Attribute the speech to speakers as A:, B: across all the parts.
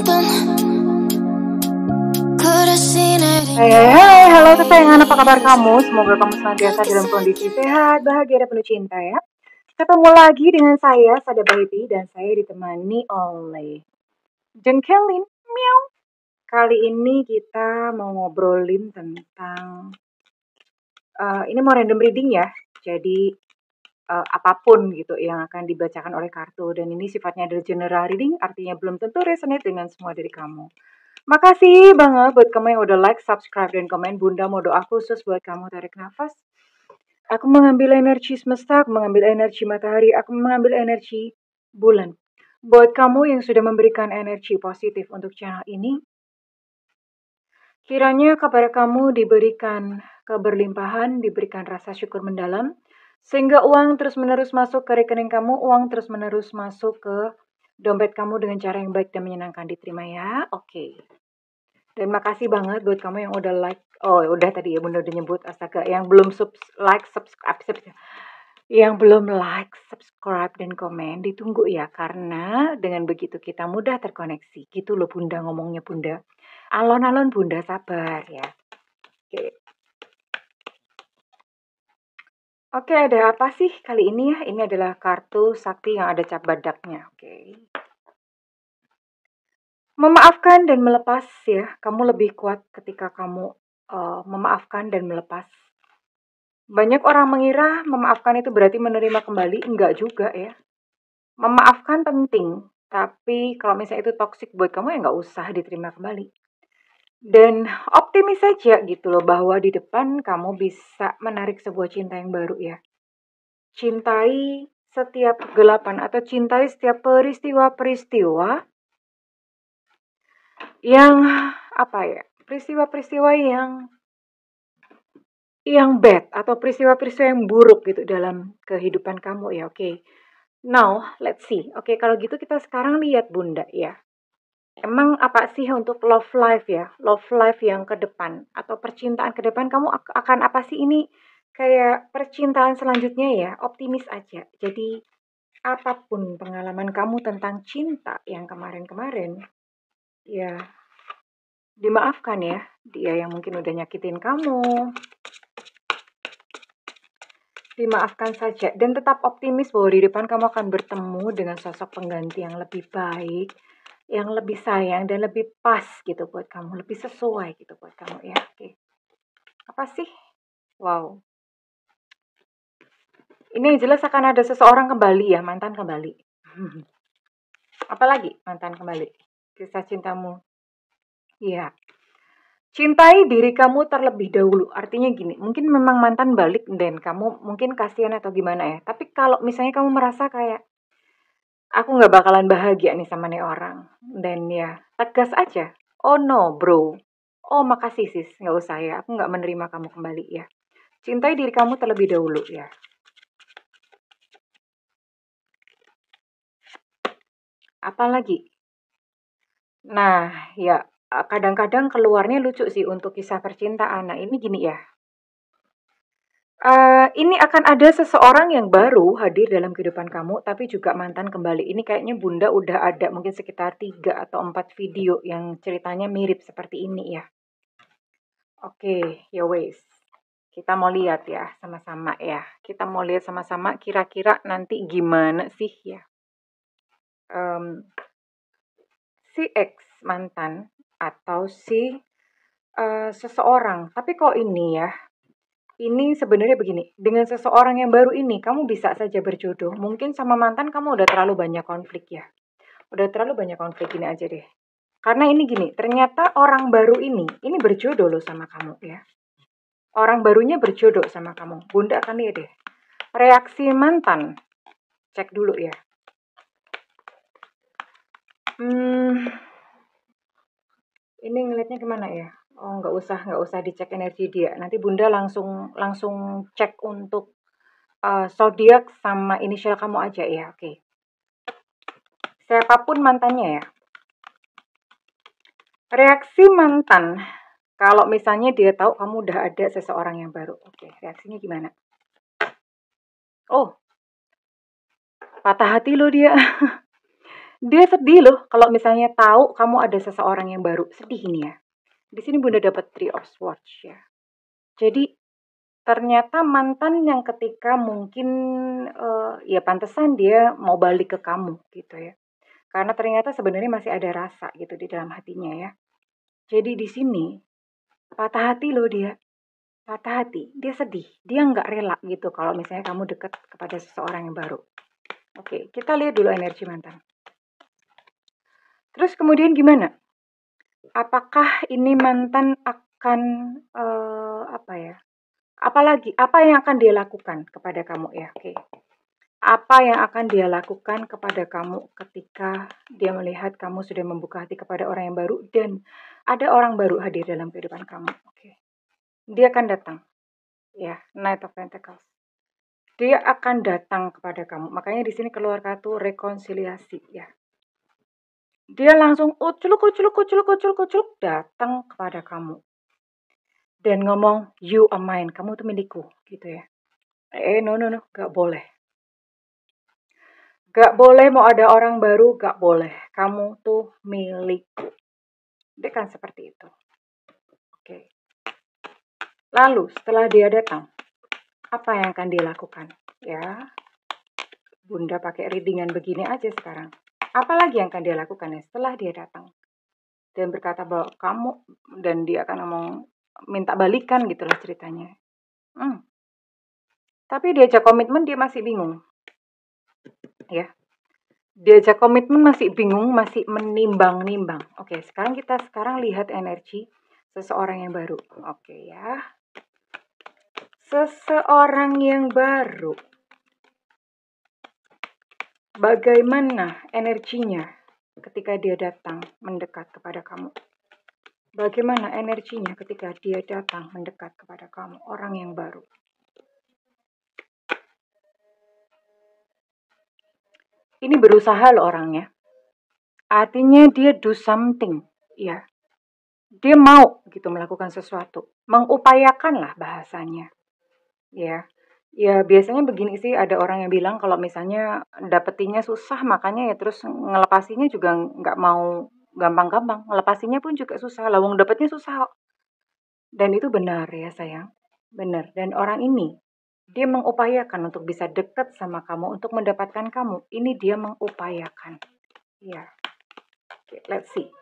A: Hai, halo kesayangan, apa kabar kamu? Semoga kamu senantiasa dalam kondisi sehat, bahagia, dan penuh cinta ya. Ketemu lagi dengan saya, Sada Baby, dan saya ditemani oleh Jengkelin, miau. Kali ini kita mau ngobrolin tentang, ini mau random reading ya, jadi apapun gitu yang akan dibacakan oleh kartu. Dan ini sifatnya adalah general reading, artinya belum tentu resonate dengan semua dari kamu. Makasih banget buat kamu yang udah like, subscribe, dan komen. Bunda mau doa khusus buat kamu. Tarik nafas. Aku mengambil energi semesta, aku mengambil energi matahari, aku mengambil energi bulan. Buat kamu yang sudah memberikan energi positif untuk channel ini, kiranya kepada kamu diberikan keberlimpahan, diberikan rasa syukur mendalam, sehingga uang terus-menerus masuk ke rekening kamu, uang terus-menerus masuk ke dompet kamu dengan cara yang baik dan menyenangkan. Diterima ya, oke. Dan makasih banget buat kamu yang udah like. Oh, udah tadi ya, Bunda udah nyebut. Astaga, yang belum like, subscribe. Yang belum like, subscribe, dan komen, ditunggu ya. Karena dengan begitu kita mudah terkoneksi. Gitu loh Bunda ngomongnya Bunda. Alon-alon Bunda, sabar ya. Oke, ada apa sih kali ini ya? Ini adalah kartu sakti yang ada cap badaknya. Oke. Memaafkan dan melepas ya. Kamu lebih kuat ketika kamu memaafkan dan melepas. Banyak orang mengira memaafkan itu berarti menerima kembali. Enggak juga ya. Memaafkan penting. Tapi kalau misalnya itu toksik buat kamu ya nggak usah diterima kembali. Dan optimis saja gitu loh bahwa di depan kamu bisa menarik sebuah cinta yang baru ya. Cintai setiap kegelapan atau cintai setiap peristiwa-peristiwa yang apa ya? Peristiwa-peristiwa yang bad atau peristiwa-peristiwa yang buruk gitu dalam kehidupan kamu ya, oke. Now, let's see. Oke, kalau gitu kita sekarang lihat Bunda ya. Emang apa sih untuk love life ya? Love life yang ke depan atau percintaan ke depan kamu akan apa sih ini? Kayak percintaan selanjutnya ya, optimis aja. Jadi apapun pengalaman kamu tentang cinta yang kemarin-kemarin, ya dimaafkan ya. Dia yang mungkin udah nyakitin kamu, dimaafkan saja. Dan tetap optimis bahwa di depan kamu akan bertemu dengan sosok pengganti yang lebih baik, yang lebih sayang, dan lebih pas gitu buat kamu. Lebih sesuai gitu buat kamu ya. Oke. Apa sih? Wow. Ini jelas akan ada seseorang kembali ya, mantan kembali. Apalagi mantan kembali? Kisah cintamu. Iya. Cintai diri kamu terlebih dahulu. Artinya gini, mungkin memang mantan balik dan kamu mungkin kasihan atau gimana ya. Tapi kalau misalnya kamu merasa kayak, aku gak bakalan bahagia nih sama nih orang. Dan ya, tegas aja. Oh no bro. Oh makasih sis, gak usah ya. Aku gak menerima kamu kembali ya. Cintai diri kamu terlebih dahulu ya. Apalagi? Nah, ya kadang-kadang keluarnya lucu sih untuk kisah percintaan. Nah, ini gini ya. Ini akan ada seseorang yang baru hadir dalam kehidupan kamu, tapi juga mantan kembali. Ini kayaknya Bunda udah ada mungkin sekitar 3 atau 4 video yang ceritanya mirip seperti ini ya. Oke, ya wes. Kita mau lihat ya sama-sama ya. Kita mau lihat sama-sama kira-kira nanti gimana sih ya. Si ex mantan atau si seseorang. Tapi kok ini ya, ini sebenarnya begini, dengan seseorang yang baru ini kamu bisa saja berjodoh. Mungkin sama mantan kamu udah terlalu banyak konflik ya. Udah terlalu banyak konflik, gini aja deh. Karena ini gini, ternyata orang baru ini berjodoh loh sama kamu ya. Orang barunya berjodoh sama kamu. Bunda akan lihat deh. Reaksi mantan. Cek dulu ya. Ini ngelihatnya gimana ya? Oh, nggak usah dicek energi dia. Nanti Bunda langsung cek untuk zodiak sama inisial kamu aja ya. Oke. Siapapun mantannya ya. Reaksi mantan kalau misalnya dia tahu kamu udah ada seseorang yang baru. Oke, reaksinya gimana? Oh, patah hati loh dia. Dia sedih loh kalau misalnya tahu kamu ada seseorang yang baru. Sedih ini ya. Di sini Bunda dapat Three of Swords ya. Jadi ternyata mantan yang ketika mungkin ya pantesan dia mau balik ke kamu gitu ya. Karena ternyata sebenarnya masih ada rasa gitu di dalam hatinya ya. Jadi di sini patah hati loh dia. Patah hati, dia sedih, dia nggak rela gitu kalau misalnya kamu dekat kepada seseorang yang baru. Oke, kita lihat dulu energi mantan. Terus kemudian gimana? Apakah ini mantan akan apa ya? Apalagi apa yang akan dia lakukan kepada kamu ya? Oke. Apa yang akan dia lakukan kepada kamu ketika dia melihat kamu sudah membuka hati kepada orang yang baru dan ada orang baru hadir dalam kehidupan kamu? Oke. Dia akan datang. Ya, Knight of Pentacles. Dia akan datang kepada kamu. Makanya di sini keluar kartu rekonsiliasi ya. Dia langsung uculuk datang kepada kamu. Dan ngomong, you are mine, kamu tuh milikku, gitu ya. No, gak boleh. Gak boleh mau ada orang baru, gak boleh. Kamu tuh milikku. Dia kan seperti itu. Oke. Lalu setelah dia datang, apa yang akan dia lakukan? Ya, Bunda pakai readingan begini aja sekarang. Apalagi yang akan dia lakukan ya setelah dia datang dan berkata bahwa kamu, dan dia akan ngomong minta balikan gitu loh ceritanya. Tapi diajak komitmen dia masih bingung. Ya. Diajak komitmen masih bingung, masih menimbang-nimbang. Oke, sekarang kita lihat energi seseorang yang baru. Oke ya. Seseorang yang baru. Bagaimana energinya ketika dia datang mendekat kepada kamu? Bagaimana energinya ketika dia datang mendekat kepada kamu, orang yang baru? Ini berusaha loh orangnya. Artinya dia do something, ya. Dia mau gitu melakukan sesuatu, mengupayakan lah bahasanya, ya. Ya biasanya begini sih, ada orang yang bilang kalau misalnya dapetinnya susah, makanya ya terus ngelepasinya juga nggak mau gampang-gampang. Ngelepasinya pun juga susah, lawang dapetnya susah. Dan itu benar ya sayang, benar. Dan orang ini, dia mengupayakan untuk bisa dekat sama kamu, untuk mendapatkan kamu. Ini dia mengupayakan, ya. Okay, let's see.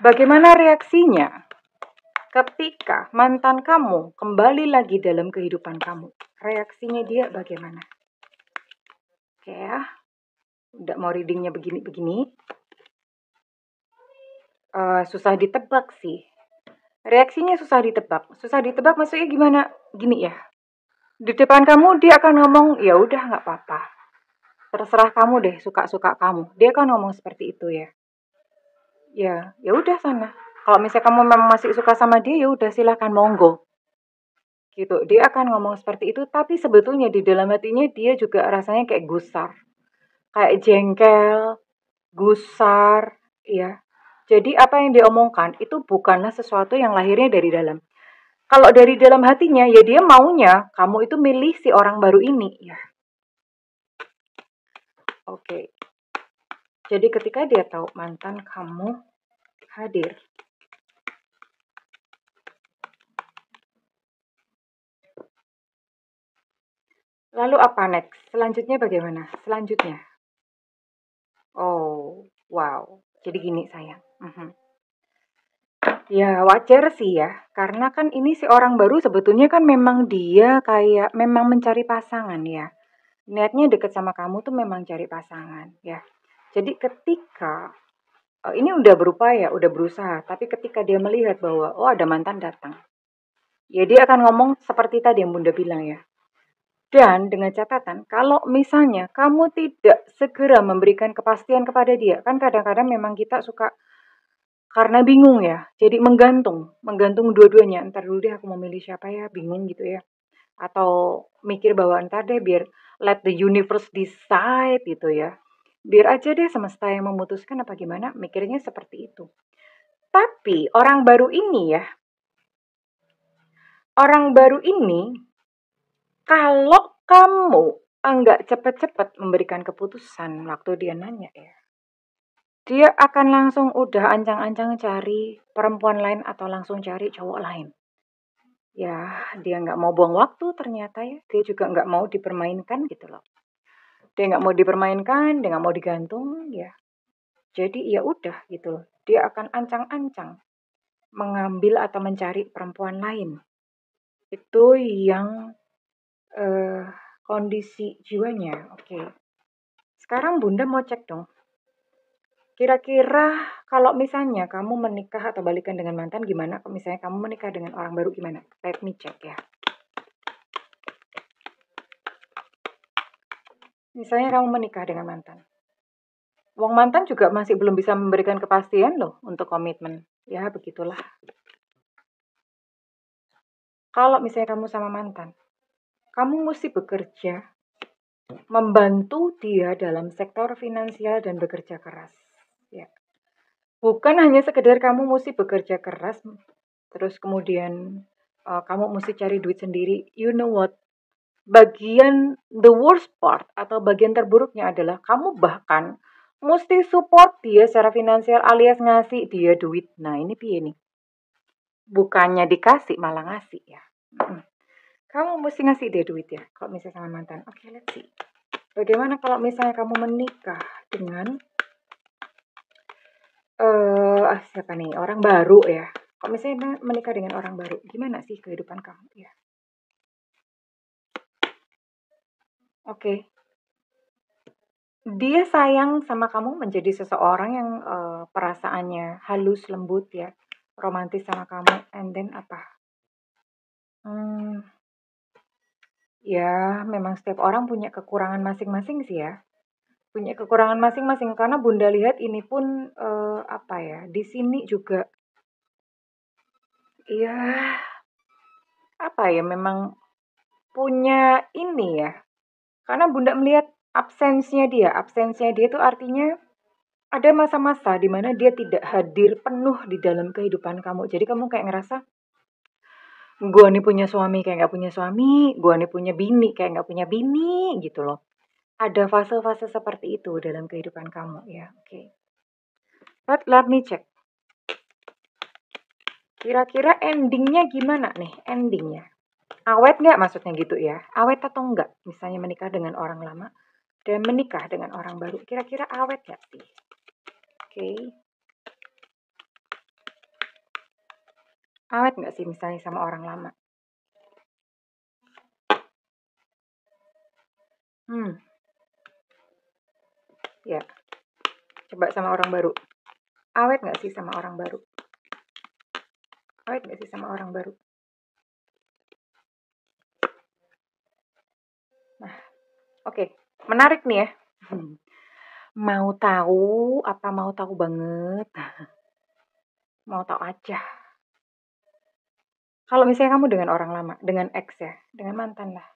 A: Bagaimana reaksinya ketika mantan kamu kembali lagi dalam kehidupan kamu? Reaksinya dia bagaimana? Oke ya, udah mau readingnya begini-begini. Susah ditebak sih. Reaksinya susah ditebak. Susah ditebak maksudnya gimana? Gini ya. Di depan kamu dia akan ngomong, ya udah nggak apa-apa. Terserah kamu deh, suka-suka kamu. Dia akan ngomong seperti itu ya. Ya udah sana. Kalau misalnya kamu memang masih suka sama dia, ya udah silakan monggo. Gitu. Dia akan ngomong seperti itu, tapi sebetulnya di dalam hatinya dia juga rasanya kayak gusar. Kayak jengkel, gusar, ya. Jadi apa yang dia omongkan itu bukanlah sesuatu yang lahirnya dari dalam. Kalau dari dalam hatinya, ya dia maunya kamu itu milih si orang baru ini, ya. Oke. Jadi ketika dia tahu mantan kamu hadir, lalu apa next? Selanjutnya bagaimana? Selanjutnya. Oh, wow. Jadi gini sayang. Ya wajar sih ya, karena kan ini si orang baru sebetulnya kan memang dia kayak memang mencari pasangan ya. Niatnya deket sama kamu tuh memang cari pasangan ya. Jadi ketika ini udah berupaya, udah berusaha, tapi ketika dia melihat bahwa oh ada mantan datang, ya dia akan ngomong seperti tadi yang Bunda bilang ya. Dan dengan catatan, kalau misalnya kamu tidak segera memberikan kepastian kepada dia, kan kadang-kadang memang kita suka karena bingung ya, jadi menggantung dua-duanya. Ntar dulu deh aku mau milih siapa ya, bingung gitu ya. Atau mikir bahwa ntar deh biar let the universe decide gitu ya. Biar aja deh semesta yang memutuskan apa gimana, mikirnya seperti itu. Tapi orang baru ini ya, kalau kamu enggak cepet-cepet memberikan keputusan waktu dia nanya ya. Dia akan langsung udah ancang-ancang cari perempuan lain atau langsung cari cowok lain. Ya, dia nggak mau buang waktu ternyata ya. Dia juga nggak mau dipermainkan gitu loh. Dia nggak mau dipermainkan, dia nggak mau digantung ya. Jadi ya udah gitu loh. Dia akan ancang-ancang mengambil atau mencari perempuan lain. Itu yang eh, kondisi jiwanya. Oke. Sekarang Bunda mau cek dong. Kira-kira kalau misalnya kamu menikah atau balikan dengan mantan gimana? Kalau misalnya kamu menikah dengan orang baru gimana? Let me check ya. Misalnya kamu menikah dengan mantan. Wong mantan juga masih belum bisa memberikan kepastian loh untuk komitmen. Ya begitulah. Kalau misalnya kamu sama mantan, kamu mesti bekerja, membantu dia dalam sektor finansial dan bekerja keras. Ya. Bukan hanya sekedar kamu mesti bekerja keras, terus kemudian kamu mesti cari duit sendiri. You know what? Bagian the worst part atau bagian terburuknya adalah kamu bahkan mesti support dia secara finansial alias ngasih dia duit. Nah ini piye nih? Bukannya dikasih malah ngasih ya. Kamu mesti ngasih dia duit ya kalau misalnya sama mantan. Oke, let's see. Bagaimana kalau misalnya kamu menikah dengan siapa nih? Orang baru ya. Kalau misalnya menikah dengan orang baru, gimana sih kehidupan kamu ya? Oke. Dia sayang sama kamu menjadi seseorang yang perasaannya halus, lembut ya, romantis sama kamu, and then apa? Ya memang setiap orang punya kekurangan masing-masing sih ya. Punya kekurangan masing-masing karena Bunda lihat ini pun apa ya? Di sini juga ya apa ya? Memang punya ini ya. Karena Bunda melihat absensinya dia itu artinya ada masa-masa di mana dia tidak hadir penuh di dalam kehidupan kamu. Jadi kamu kayak ngerasa, gue nih punya suami kayak gak punya suami, gue nih punya bini kayak gak punya bini gitu loh. Ada fase-fase seperti itu dalam kehidupan kamu ya. Oke. But let me check. Kira-kira endingnya gimana nih? Endingnya. Awet nggak maksudnya gitu ya? Awet atau enggak? Misalnya menikah dengan orang lama dan menikah dengan orang baru. Kira-kira awet gak sih? Oke. Awet nggak sih misalnya sama orang lama? Ya. Coba sama orang baru. Awet nggak sih sama orang baru? Awet nggak sih sama orang baru? Nah, oke. Menarik nih ya. Mau tahu apa mau tahu banget? Mau tahu aja. Kalau misalnya kamu dengan orang lama, dengan ex ya, dengan mantan lah.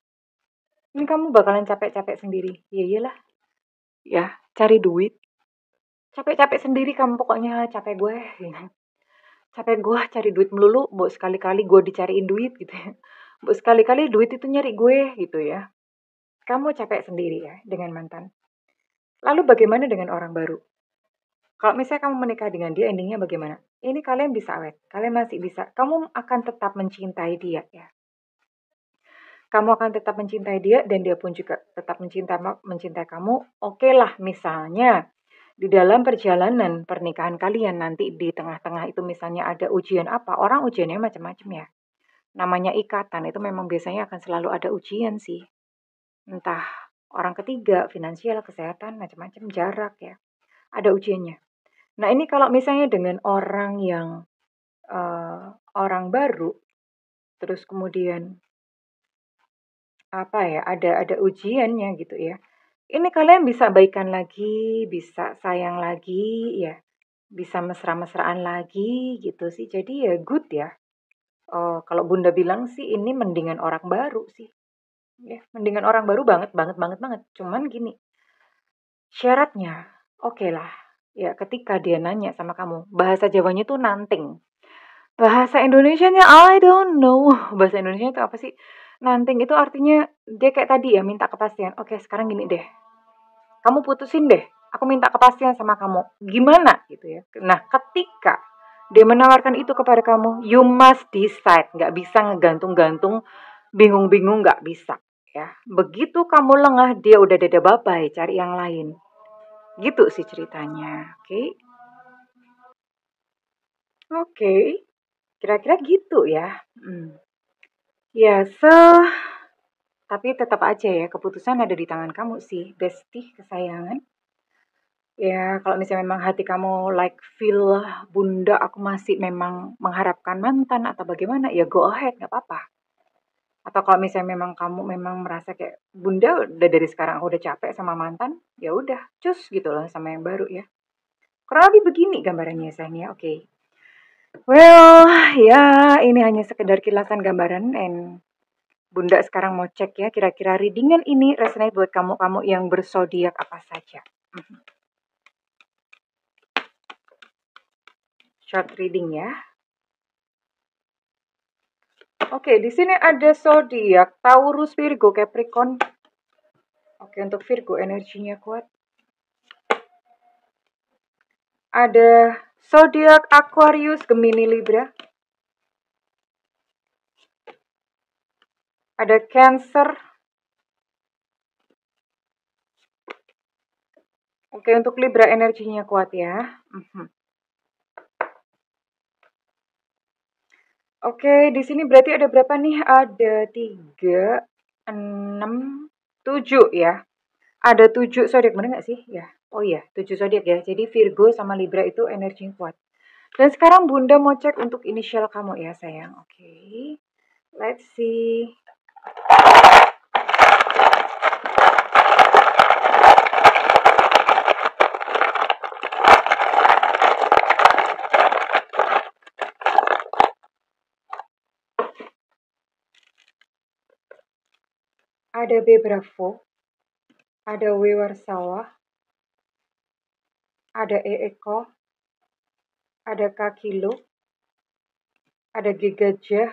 A: Ini kamu bakalan capek-capek sendiri. Ya iyalah. Ya, cari duit. Capek-capek sendiri kamu pokoknya capek gue. Capek gue cari duit melulu, bu sekali-kali gue dicariin duit gitu ya. Bu sekali-kali duit itu nyari gue gitu ya. Kamu capek sendiri ya dengan mantan. Lalu bagaimana dengan orang baru? Kalau misalnya kamu menikah dengan dia, endingnya bagaimana? Ini kalian bisa awet, kalian masih bisa. Kamu akan tetap mencintai dia ya. Kamu akan tetap mencintai dia dan dia pun juga tetap mencintai kamu. Oke lah, misalnya di dalam perjalanan pernikahan kalian nanti di tengah-tengah itu misalnya ada ujian apa, orang ujiannya macam-macam ya. Namanya ikatan itu memang biasanya akan selalu ada ujian sih. Entah orang ketiga, finansial, kesehatan, macam-macam, jarak ya. Ada ujiannya. Nah ini kalau misalnya dengan orang yang orang baru, terus kemudian apa ya, ada ujiannya gitu ya. Ini kalian bisa baikan lagi, bisa sayang lagi ya, bisa mesra-mesraan lagi gitu sih. Jadi ya good ya. Kalau Bunda bilang sih ini mendingan orang baru sih. Ya, mendingan orang baru banget banget banget banget. Cuman gini, syaratnya oke lah. Ya, ketika dia nanya sama kamu, bahasa Jawanya tuh nanting. Bahasa Indonesianya I don't know. Bahasa Indonesia itu apa sih? Nanting itu artinya dia kayak tadi ya, minta kepastian. Oke, sekarang gini deh. Kamu putusin deh. Aku minta kepastian sama kamu. Gimana gitu ya. Nah, ketika dia menawarkan itu kepada kamu, you must decide. Nggak bisa ngegantung-gantung, bingung-bingung, nggak bisa. Ya, begitu kamu lengah, dia udah dada babai, cari yang lain. Gitu sih ceritanya. Oke. Oke. Kira-kira gitu ya. Ya, tapi tetap aja ya, keputusan ada di tangan kamu sih, bestie kesayangan. Ya, kalau misalnya memang hati kamu like feel, bunda aku masih memang mengharapkan mantan atau bagaimana, ya go ahead, nggak apa-apa. Atau kalau misalnya memang kamu memang merasa kayak bunda udah dari sekarang aku udah capek sama mantan, ya udah, cus gitu loh sama yang baru ya. Kurang lebih begini gambarannya sayang ya, oke. Well, ya ini hanya sekedar kilasan gambaran and bunda sekarang mau cek ya kira-kira readingan ini resonate buat kamu-kamu yang berzodiak apa saja. Short reading ya. Oke, di sini ada zodiak Taurus, Virgo, Capricorn. Oke, untuk Virgo energinya kuat. Ada zodiak Aquarius, Gemini, Libra. Ada Cancer. Oke, untuk Libra energinya kuat ya. Oke, di sini berarti ada berapa nih? Ada 3, 6, 7 ya. Ada 7 zodiak, bener nggak sih? Ya. Oh iya, 7 zodiak ya. Jadi Virgo sama Libra itu energinya kuat. Dan sekarang Bunda mau cek untuk inisial kamu ya sayang. Oke. Let's see. Ada B Bravo. Ada W Warsawa. Ada E Eko. Ada K Kilo. Ada G Gajah.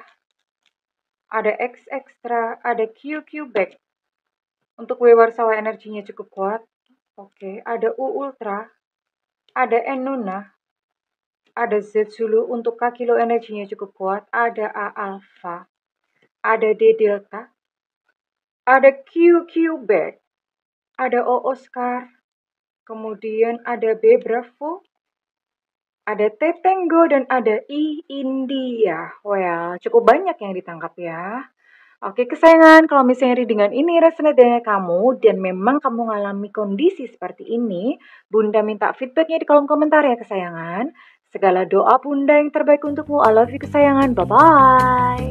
A: Ada X Extra. Ada Q Quebec. Untuk W Warsawa energinya cukup kuat. Oke, ada U Ultra. Ada N Nuna. Ada Z Zulu. Untuk K Kilo energinya cukup kuat. Ada A Alpha. Ada D Delta. Ada Q Quebec. Ada O Oscar. Kemudian ada B Bravo. Ada T Tango dan ada I India. Well, cukup banyak yang ditangkap ya. Oke kesayangan, kalau misalnya readingan ini resonate dengan kamu dan memang kamu mengalami kondisi seperti ini, Bunda minta feedbacknya di kolom komentar ya kesayangan. Segala doa Bunda yang terbaik untukmu. I love you kesayangan. Bye-bye.